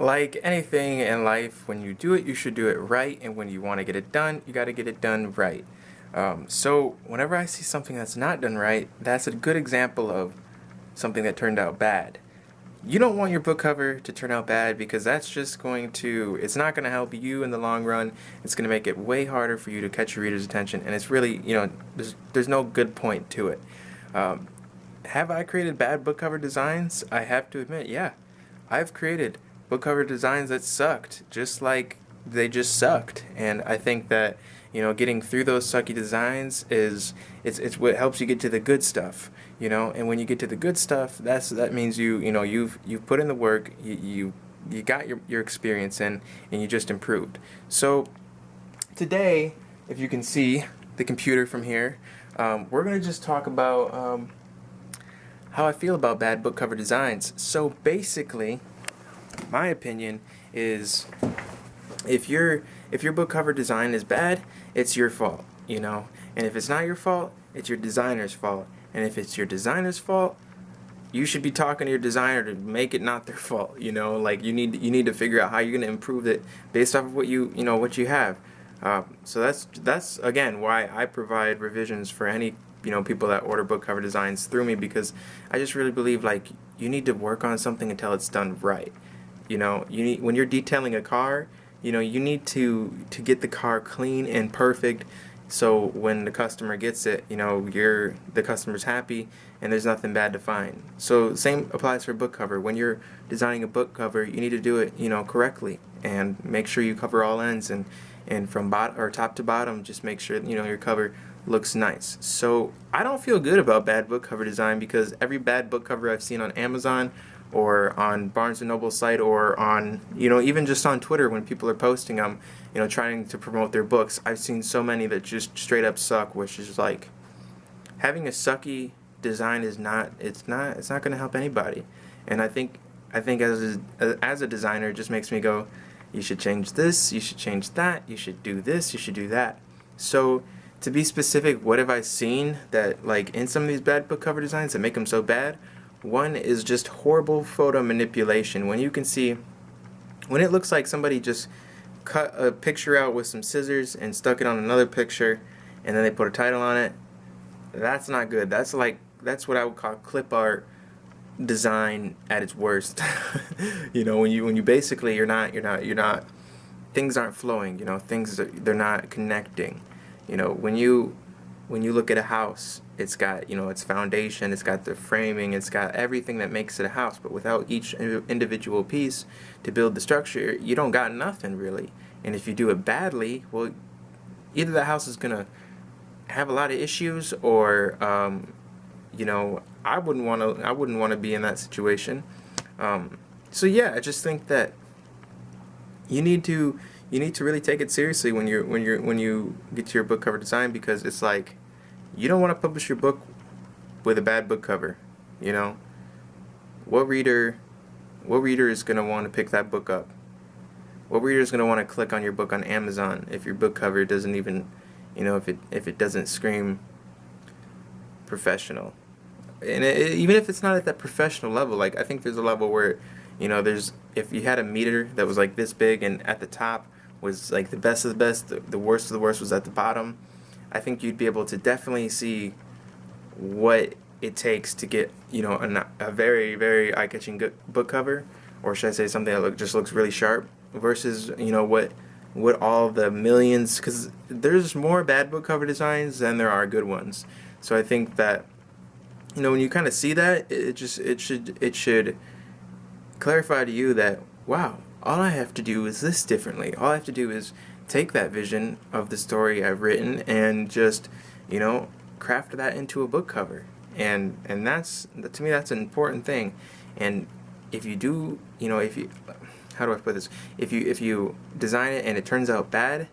Like anything in life, when you do it, you should do it right, and when you want to get it done, you got to get it done right. So whenever I see something that's not done right, that's a good example of something that turned out bad. You don't want your book cover to turn out bad because that's just it's not going to help you in the long run. It's going to make it way harder for you to catch your reader's attention, and it's really, there's no good point to it. Um, have I created bad book cover designs? I have to admit, yeah. I've created book cover designs that sucked, just like they just sucked. And I think that, getting through those sucky designs it's what helps you get to the good stuff, and when you get to the good stuff, that means you've put in the work, you got your experience in, and you just improved. So today, if you can see the computer from here, we're going to just talk about how I feel about bad book cover designs. So basically, my opinion is if your book cover design is bad, it's your fault, And if it's not your fault, it's your designer's fault. And if it's your designer's fault, you should be talking to your designer to make it not their fault, Like you need to figure out how you're going to improve it based off of what what you have. So that's again why I provide revisions for any people that order book cover designs through me, because I just really believe you need to work on something until it's done right. When you're detailing a car, you need to get the car clean and perfect, so when the customer gets it, the customer's happy and there's nothing bad to find. So same applies for a book cover. When you're designing a book cover, you need to do it, correctly, and make sure you cover all ends, and from top to bottom, just make sure your cover looks nice. So I don't feel good about bad book cover design, because every bad book cover I've seen on Amazon or on Barnes & Noble site, or on, even just on Twitter when people are posting them, trying to promote their books, I've seen so many that just straight up suck, which is like, having a sucky design is not going to help anybody. And I think as a designer, it just makes me go, you should change this, you should change that, you should do this, you should do that. So to be specific, what have I seen that, in some of these bad book cover designs that make them so bad? One is just horrible photo manipulation. When it looks like somebody just cut a picture out with some scissors and stuck it on another picture, and then they put a title on it, that's not good. That's what I would call clip art design at its worst. When you basically you're not things aren't flowing. They're not connecting. When you look at a house, it's got its foundation, it's got the framing, it's got everything that makes it a house, but without each individual piece to build the structure, you don't got nothing really. And if you do it badly, well, either the house is gonna have a lot of issues, or I wouldn't want to be in that situation. So yeah, I just think that you need to really take it seriously when you get to your book cover design, because it's like, you don't want to publish your book with a bad book cover. What reader is going to want to pick that book up? What reader is going to want to click on your book on Amazon if your book cover doesn't even, if it doesn't scream professional? And even if it's not at that professional level, I think there's a level where, if you had a meter that was this big, and at the top was the best of the best, the worst of the worst was at the bottom, I think you'd be able to definitely see what it takes to get, a very, very eye-catching good book cover, or should I say something that just looks really sharp, versus, what all the millions, because there's more bad book cover designs than there are good ones. So I think that, when you kind of see that, it should clarify to you that, wow, all I have to do is this differently. All I have to do is take that vision of the story I've written and just, craft that into a book cover. And that's, to me, that's an important thing. And if you do, how do I put this? If you design it and it turns out bad,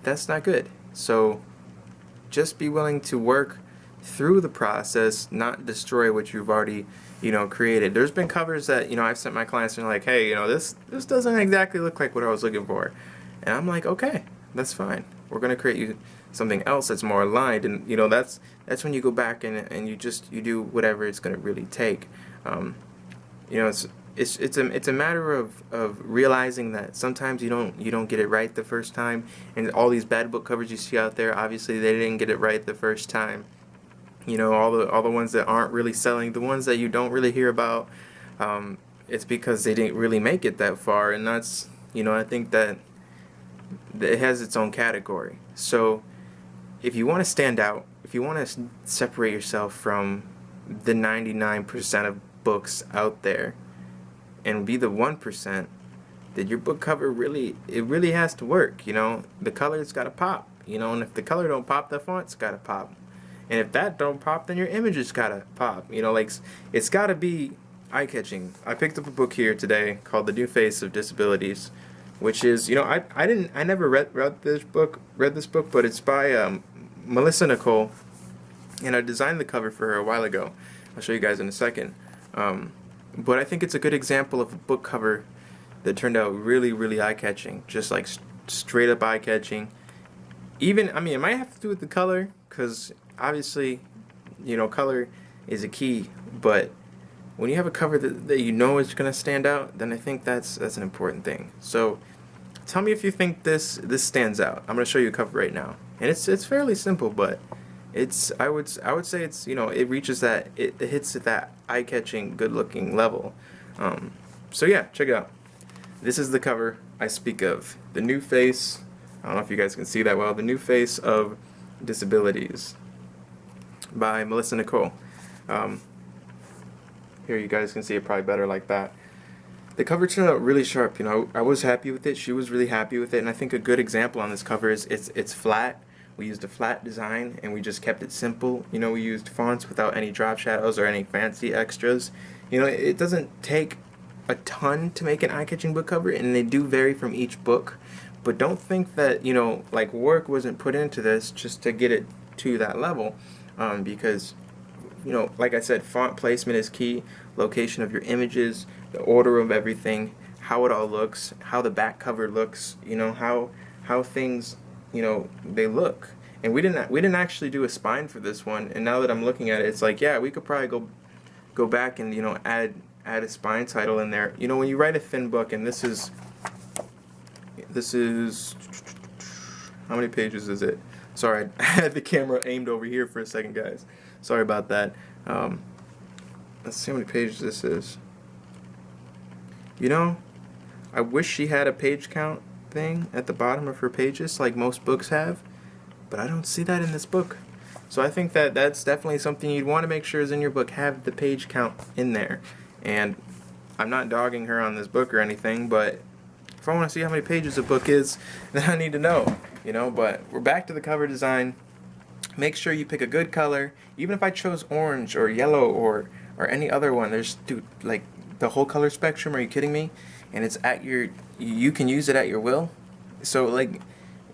that's not good. So just be willing to work through the process, not destroy what you've already created. There's been covers that I've sent my clients and they're like, hey, this doesn't exactly look like what I was looking for, and I'm like, okay, that's fine. We're gonna create you something else that's more aligned, and that's when you go back and you do whatever it's gonna really take. it's a matter of realizing that sometimes you don't get it right the first time, and all these bad book covers you see out there, obviously they didn't get it right the first time. You know, all the ones that aren't really selling, the ones that you don't really hear about, it's because they didn't really make it that far, and that's, you know, I think that it has its own category. So if you want to stand out, if you want to separate yourself from the 99% of books out there and be the 1%, then your book cover really has to work. You know, the color's got to pop, you know, and if the color don't pop, the font's got to pop. And if that don't pop, then your image has got to pop. You know, like, it's got to be eye-catching. I picked up a book here today called The New Face of Disabilities, which is, you know, I never read this book, but it's by Melissa Nicole, and I designed the cover for her a while ago. I'll show you guys in a second. But I think it's a good example of a book cover that turned out really eye-catching, just like straight up eye-catching. Even, I mean, it might have to do with the color, because obviously, you know, color is a key, but when you have a cover that you know is going to stand out, then I think that's an important thing. So tell me if you think this stands out. I'm going to show you a cover right now, and it's fairly simple, but I would say it's, you know, it reaches that, it hits at that eye-catching, good-looking level. So yeah, check it out. This is the cover I speak of. The New Face. I don't know if you guys can see that well. The New Face of Disabilities by Melissa Nicole. Here you guys can see it probably better like that. The cover turned out really sharp. You know, I was happy with it. She was really happy with it, and I think a good example on this cover is it's flat. We used a flat design, and we just kept it simple. You know, we used fonts without any drop shadows or any fancy extras. You know, it doesn't take a ton to make an eye-catching book cover, and they do vary from each book. But don't think that, you know, like, work wasn't put into this just to get it to that level, because, you know, like I said, font placement is key, location of your images, the order of everything, how it all looks, how the back cover looks, you know, how things, you know, they look. And we didn't actually do a spine for this one, and now that I'm looking at it, it's like, yeah, we could probably go back and, you know, add a spine title in there. You know, when you write a thin book, and this is how many pages is it? Sorry, I had the camera aimed over here for a second, guys. Sorry about that. Let's see how many pages this is. You know, I wish she had a page count thing at the bottom of her pages like most books have, but I don't see that in this book. So I think that that's definitely something you'd want to make sure is in your book, have the page count in there. And I'm not dogging her on this book or anything, but if I want to see how many pages a book is, then I need to know, you know. But we're back to the cover design. Make sure you pick a good color. Even if I chose orange or yellow or any other one, there's, dude, like, the whole color spectrum, are you kidding me? And it's at you can use it at your will. So, like,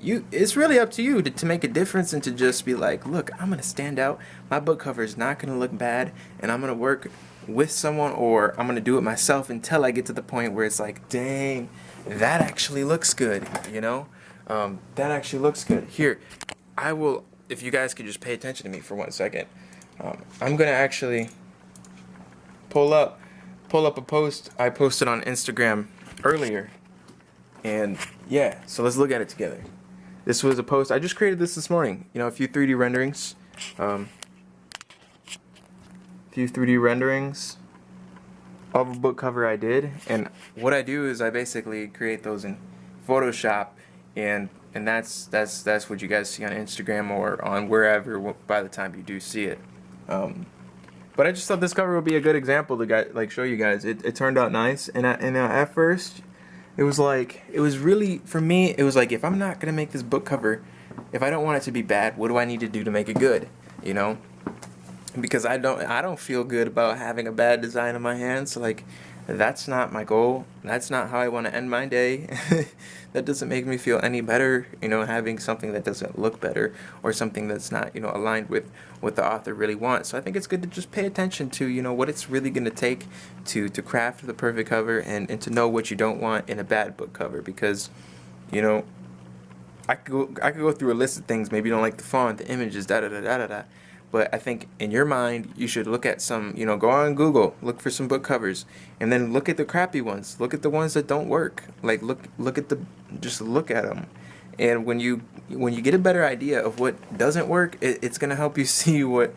it's really up to you to make a difference and to just be like, look, I'm going to stand out. My book cover is not going to look bad, and I'm going to work with someone, or I'm going to do it myself until I get to the point where it's like, dang, that actually looks good, you know? That actually looks good. Here, I will, if you guys could just pay attention to me for 1 second. I'm going to actually pull up a post I posted on Instagram earlier. And yeah, so let's look at it together. This was a post, I just created this morning. You know, a few 3D renderings. Of a book cover I did. And what I do is I basically create those in Photoshop, and that's what you guys see on Instagram or on wherever by the time you do see it. But I just thought this cover would be a good example to show you guys. It turned out nice, and at first it was really, for me, it was like, if I'm not gonna make this book cover, if I don't want it to be bad, what do I need to do to make it good? You know, because I don't feel good about having a bad design in my hands. Like, that's not my goal. That's not how I want to end my day. That doesn't make me feel any better, you know, having something that doesn't look better or something that's not, you know, aligned with what the author really wants. So I think it's good to just pay attention to, you know, what it's really going to take to craft the perfect cover, and to know what you don't want in a bad book cover. Because, you know, I could go through a list of things. Maybe you don't like the font, the images, da-da-da-da-da-da. But I think in your mind, you should look at some, go on Google, look for some book covers, and then look at the crappy ones. Look at the ones that don't work. Like just look at them. And when you get a better idea of what doesn't work, it's gonna help you see what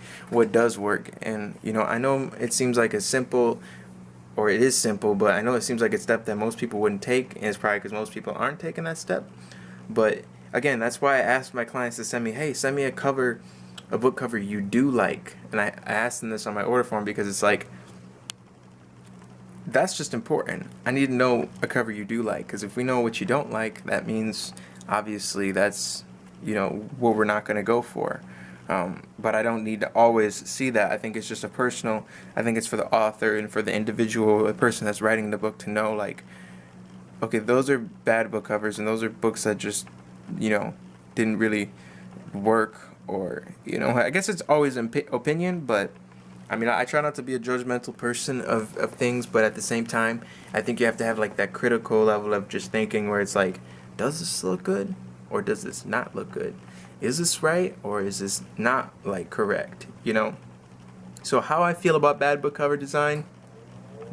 does work. And I know it seems like a simple, or it is simple, but I know it seems like a step that most people wouldn't take, and it's probably because most people aren't taking that step. But again, that's why I ask my clients to send me a book cover you do like. And I asked them this on my order form because it's like, that's just important. I need to know a cover you do like, because if we know what you don't like, that means obviously that's what we're not going to go for. But I don't need to always see that. I think it's just I think it's for the author and for the individual, the person that's writing the book, to know, like, okay, those are bad book covers, and those are books that just didn't really work. Or I guess it's always an opinion, but I mean, I try not to be a judgmental person of things, but at the same time, I think you have to have like that critical level of just thinking where it's like, does this look good or does this not look good? Is this right or is this not like correct? So how I feel about bad book cover design: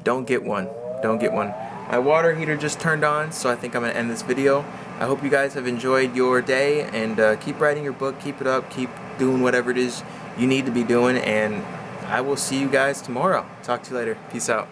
don't get one. Don't get one. My water heater just turned on, so I think I'm gonna end this video. I hope you guys have enjoyed your day, and keep writing your book, keep it up, keep doing whatever it is you need to be doing, and I will see you guys tomorrow. Talk to you later. Peace out.